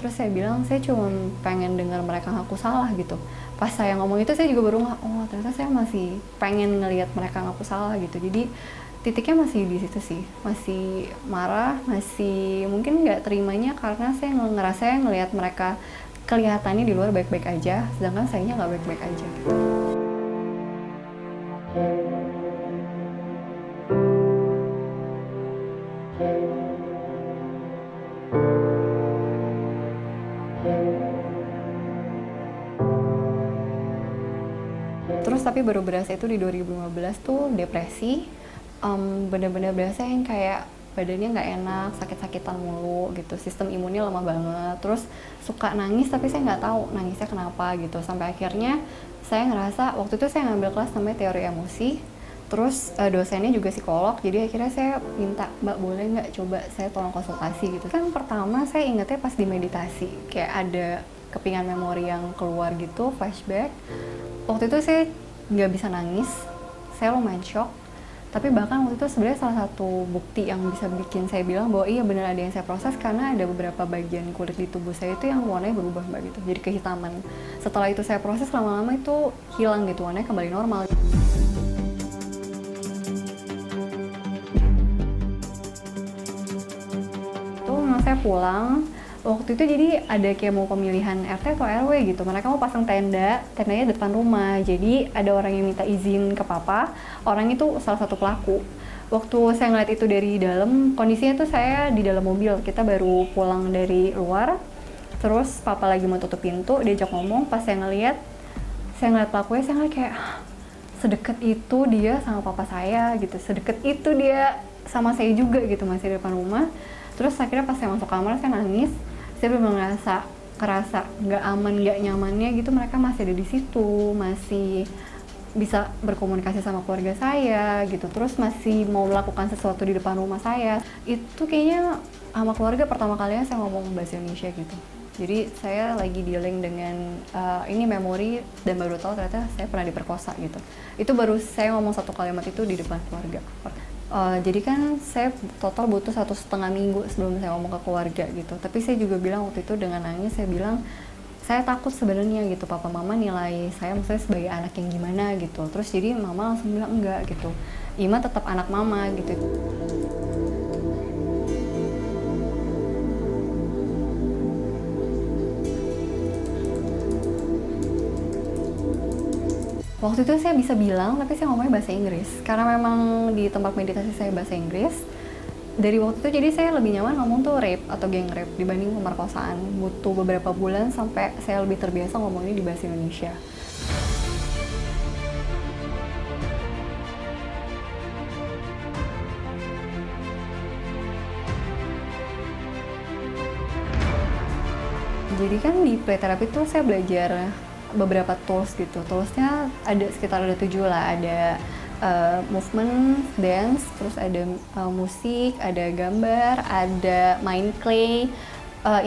Terus saya bilang saya cuma pengen dengar mereka ngaku salah gitu. Pas saya ngomong itu saya juga baru oh ternyata saya masih pengen ngelihat mereka ngaku salah gitu. Jadi titiknya masih di situ sih, masih marah, masih mungkin nggak terimanya karena saya ngerasa ngelihat mereka kelihatannya di luar baik-baik aja, sedangkan sayanya nggak baik-baik aja gitu. Terus tapi baru berasa itu di 2015 tuh depresi, bener-bener berasa yang kayak badannya nggak enak, sakit-sakitan mulu gitu, sistem imunnya lemah banget, terus suka nangis tapi saya nggak tahu nangisnya kenapa gitu, sampai akhirnya saya ngerasa waktu itu saya ngambil kelas namanya teori emosi, terus dosennya juga psikolog, jadi akhirnya saya minta Mbak boleh nggak coba saya tolong konsultasi gitu. Kan pertama saya ingetnya pas di meditasi kayak ada kepingan memori yang keluar gitu, flashback. Waktu itu saya nggak bisa nangis, saya lumayan shock. Tapi bahkan waktu itu sebenarnya salah satu bukti yang bisa bikin saya bilang bahwa iya benar ada yang saya proses, karena ada beberapa bagian kulit di tubuh saya itu yang warnanya berubah mbak gitu, jadi kehitaman. Setelah itu saya proses lama-lama itu hilang gitu, warnanya kembali normal. Itu memang saya pulang. Waktu itu jadi ada kayak mau pemilihan RT atau RW gitu. Mereka mau pasang tenda, tendanya depan rumah. Jadi ada orang yang minta izin ke papa, orang itu salah satu pelaku. Waktu saya ngeliat itu dari dalam, kondisinya tuh saya di dalam mobil. Kita baru pulang dari luar, terus papa lagi mau tutup pintu, diajak ngomong. Pas saya ngeliat pelakunya, saya ngeliat kayak sedekat itu dia sama papa saya gitu. Sedekat itu dia sama saya juga gitu, masih di depan rumah. Terus akhirnya pas saya masuk kamar, saya nangis. Saya benar ngerasa nggak aman, nggak nyamannya gitu. Mereka masih ada di situ, masih bisa berkomunikasi sama keluarga saya gitu. Terus masih mau melakukan sesuatu di depan rumah saya. Itu kayaknya sama keluarga pertama kalinya saya ngomong bahasa Indonesia gitu. Jadi saya lagi dealing dengan ini memori dan baru tahu ternyata saya pernah diperkosa gitu. Itu baru saya ngomong satu kalimat itu di depan keluarga. Jadi kan saya total butuh 1,5 minggu sebelum saya ngomong ke keluarga gitu. Tapi saya juga bilang waktu itu dengan nangis, saya bilang saya takut sebenarnya gitu papa mama nilai saya maksudnya sebagai anak yang gimana gitu. Terus jadi mama langsung bilang enggak gitu, Ima tetap anak mama gitu. Waktu itu saya bisa bilang, tapi saya ngomongnya bahasa Inggris. Karena memang di tempat meditasi saya bahasa Inggris. Dari waktu itu jadi saya lebih nyaman ngomong tuh rape atau gang rape dibanding pemerkosaan. Butuh beberapa bulan sampai saya lebih terbiasa ngomong ini di bahasa Indonesia. Jadi kan di play therapy tuh saya belajar beberapa tools gitu. Toolsnya ada sekitar 7 lah, ada movement, dance, terus ada musik, ada gambar, ada mind clay.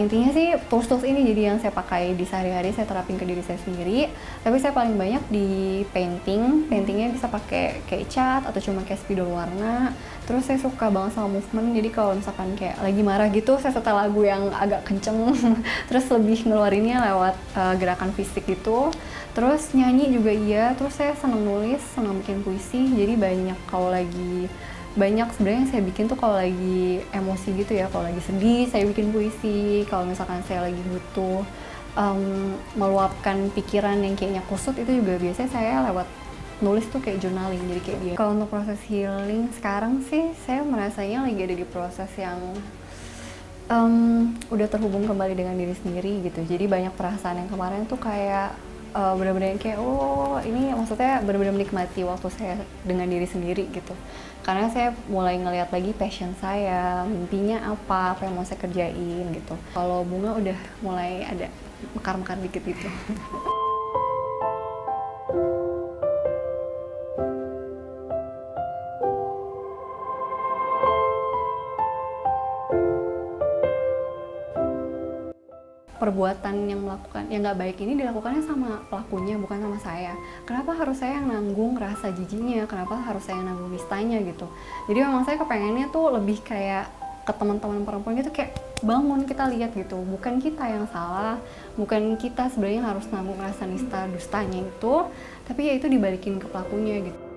Intinya sih tools-tools ini jadi yang saya pakai di sehari-hari, saya terapin ke diri saya sendiri. Tapi saya paling banyak di painting. Paintingnya bisa pakai kayak cat atau cuma kayak spidol warna. Terus saya suka banget sama movement, jadi kalau misalkan kayak lagi marah gitu, saya setel lagu yang agak kenceng. Terus lebih ngeluarinnya lewat gerakan fisik gitu. Terus nyanyi juga iya, terus saya senang nulis, senang bikin puisi. Jadi banyak sebenarnya yang saya bikin tuh kalau lagi emosi gitu ya, kalau lagi sedih saya bikin puisi, kalau misalkan saya lagi butuh meluapkan pikiran yang kayaknya kusut, itu juga biasanya saya lewat nulis tuh kayak journaling, jadi kayak dia. Kalau untuk proses healing sekarang sih saya merasanya lagi ada di proses yang udah terhubung kembali dengan diri sendiri gitu. Jadi banyak perasaan yang kemarin tuh kayak benar-benar kayak ini maksudnya benar-benar menikmati waktu saya dengan diri sendiri gitu. Karena saya mulai ngelihat lagi passion saya, mimpinya apa yang mau saya kerjain gitu. Kalau bunga udah mulai ada mekar-mekar dikit gitu. Perbuatan yang nggak baik ini dilakukannya sama pelakunya, bukan sama saya. Kenapa harus saya yang nanggung rasa jijiknya? Kenapa harus saya yang nanggung nistanya gitu? Jadi memang saya kepengennya tuh lebih kayak ke teman-teman perempuan gitu, kayak bangun, kita lihat gitu, bukan kita yang salah, bukan kita sebenarnya harus nanggung rasa nista dustanya itu, tapi ya itu dibalikin ke pelakunya gitu.